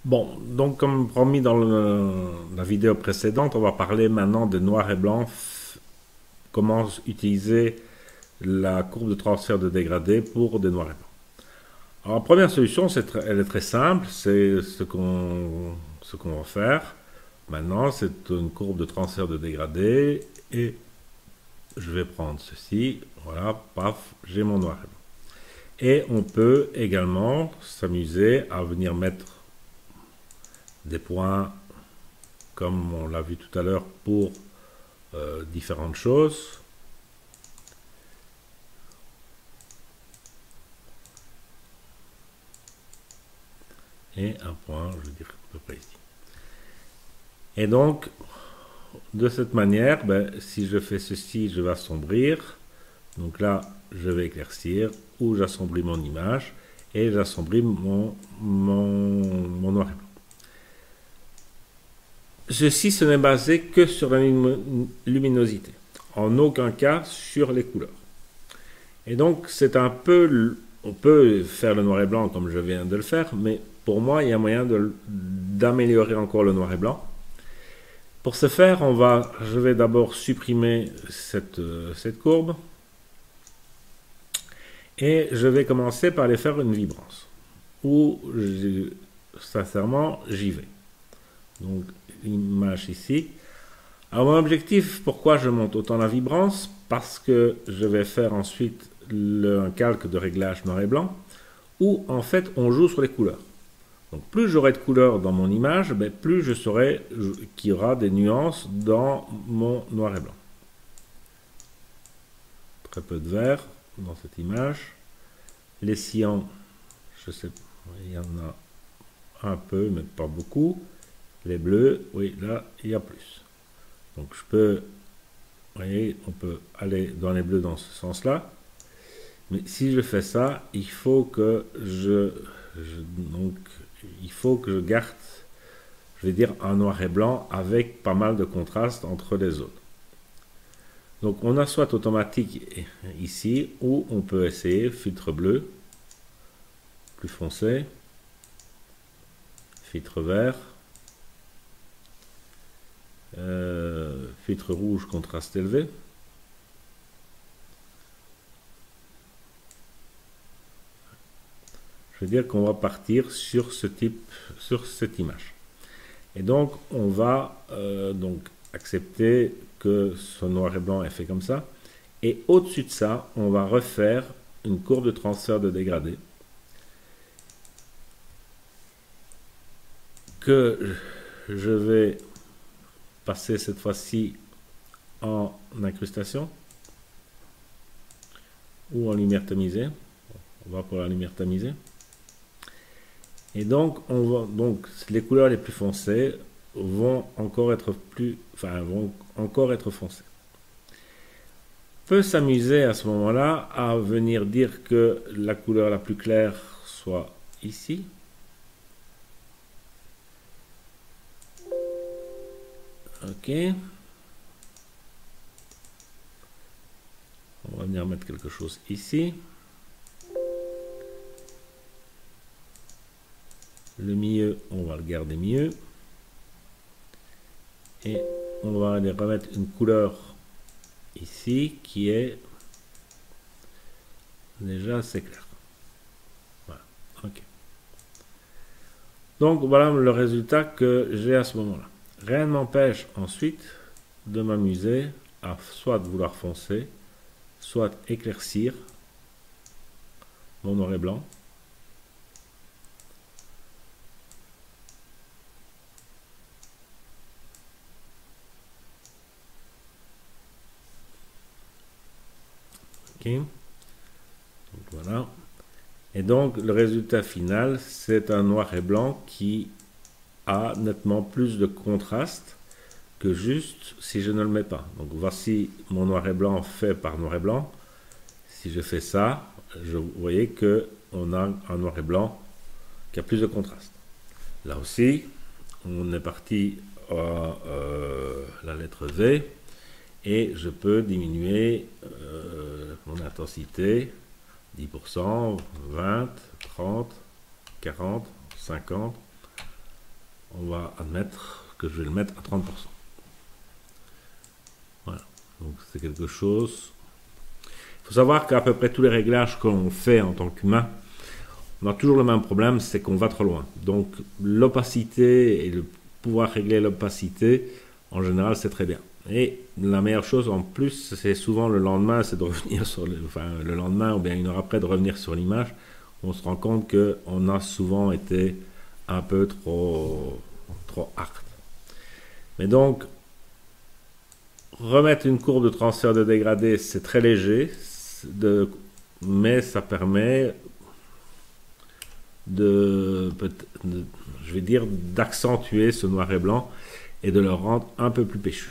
Bon, donc comme promis dans la vidéo précédente, on va parler maintenant de noir et blanc, comment utiliser la courbe de transfert de dégradé pour des noirs et blancs. Alors la première solution, elle est très simple, c'est ce qu'on va faire. Maintenant, c'est une courbe de transfert de dégradé et je vais prendre ceci, voilà, paf, j'ai mon noir et blanc. Et on peut également s'amuser à venir mettre des points comme on l'a vu tout à l'heure pour différentes choses. Et un point, je veux dire à peu près ici. Et donc, de cette manière, si je fais ceci, je vais assombrir. Donc là, je vais éclaircir ou j'assombris mon image et j'assombris mon noir et blanc. Ceci, ce n'est basé que sur la luminosité, en aucun cas sur les couleurs. Et donc, c'est un peu. On peut faire le noir et blanc comme je viens de le faire, mais pour moi, il y a moyen d'améliorer encore le noir et blanc. Pour ce faire, je vais d'abord supprimer cette courbe et je vais commencer par aller faire une vibrance. Où, sincèrement, j'y vais. Donc, l'image ici. Alors, mon objectif, pourquoi je monte autant la vibrance? Parce que je vais faire ensuite un calque de réglage noir et blanc où en fait on joue sur les couleurs. Donc plus j'aurai de couleurs dans mon image, plus je saurai qu'il y aura des nuances dans mon noir et blanc. Très peu de vert dans cette image. Les cyans, je sais, il y en a un peu, mais pas beaucoup. Les bleus, oui, là, il y a plus. Donc je peux, vous voyez, on peut aller dans les bleus dans ce sens-là. Mais si je fais ça, il faut que il faut que je garde, je vais dire, un noir et blanc avec pas mal de contraste entre les zones. Donc on a soit automatique ici, ou on peut essayer filtre bleu, plus foncé, filtre vert, filtre rouge, contraste élevé. Je veux dire qu'on va partir sur cette image. Et donc, on va donc accepter que ce noir et blanc est fait comme ça. Et au-dessus de ça, on va refaire une courbe de transfert de dégradé que je vais passer cette fois-ci en incrustation ou en lumière tamisée. On va pour la lumière tamisée. Et donc, les couleurs les plus foncées vont encore être foncées. On peut s'amuser à ce moment-là à venir dire que la couleur la plus claire soit ici. Ok. On va venir mettre quelque chose ici. Le milieu, on va le garder mieux. Et on va aller remettre une couleur ici qui est déjà assez claire. Voilà. Ok. Donc voilà le résultat que j'ai à ce moment-là. Rien ne m'empêche ensuite de m'amuser à soit vouloir foncer, soit éclaircir mon noir et blanc. Ok. Donc voilà. Et donc le résultat final, c'est un noir et blanc qui a nettement plus de contraste que juste si je ne le mets pas. Donc voici mon noir et blanc fait par noir et blanc. Si je fais ça, vous voyez qu'on a un noir et blanc qui a plus de contraste. Là aussi, on est parti à la lettre V et je peux diminuer mon intensité 10%, 20, 30, 40, 50. on va admettre que je vais le mettre à 30%. Voilà, donc c'est quelque chose. Il faut savoir qu'à peu près tous les réglages qu'on fait en tant qu'humain, on a toujours le même problème, c'est qu'on va trop loin. Donc l'opacité et le pouvoir régler l'opacité, en général, c'est très bien. Et la meilleure chose en plus, c'est souvent le lendemain, c'est de revenir sur le lendemain ou bien une heure après de revenir sur l'image. On se rend compte qu'on a souvent été un peu trop hard. Mais donc, remettre une courbe de transfert de dégradé, c'est très léger, mais ça permet je vais dire, d'accentuer ce noir et blanc et de le rendre un peu plus péchu.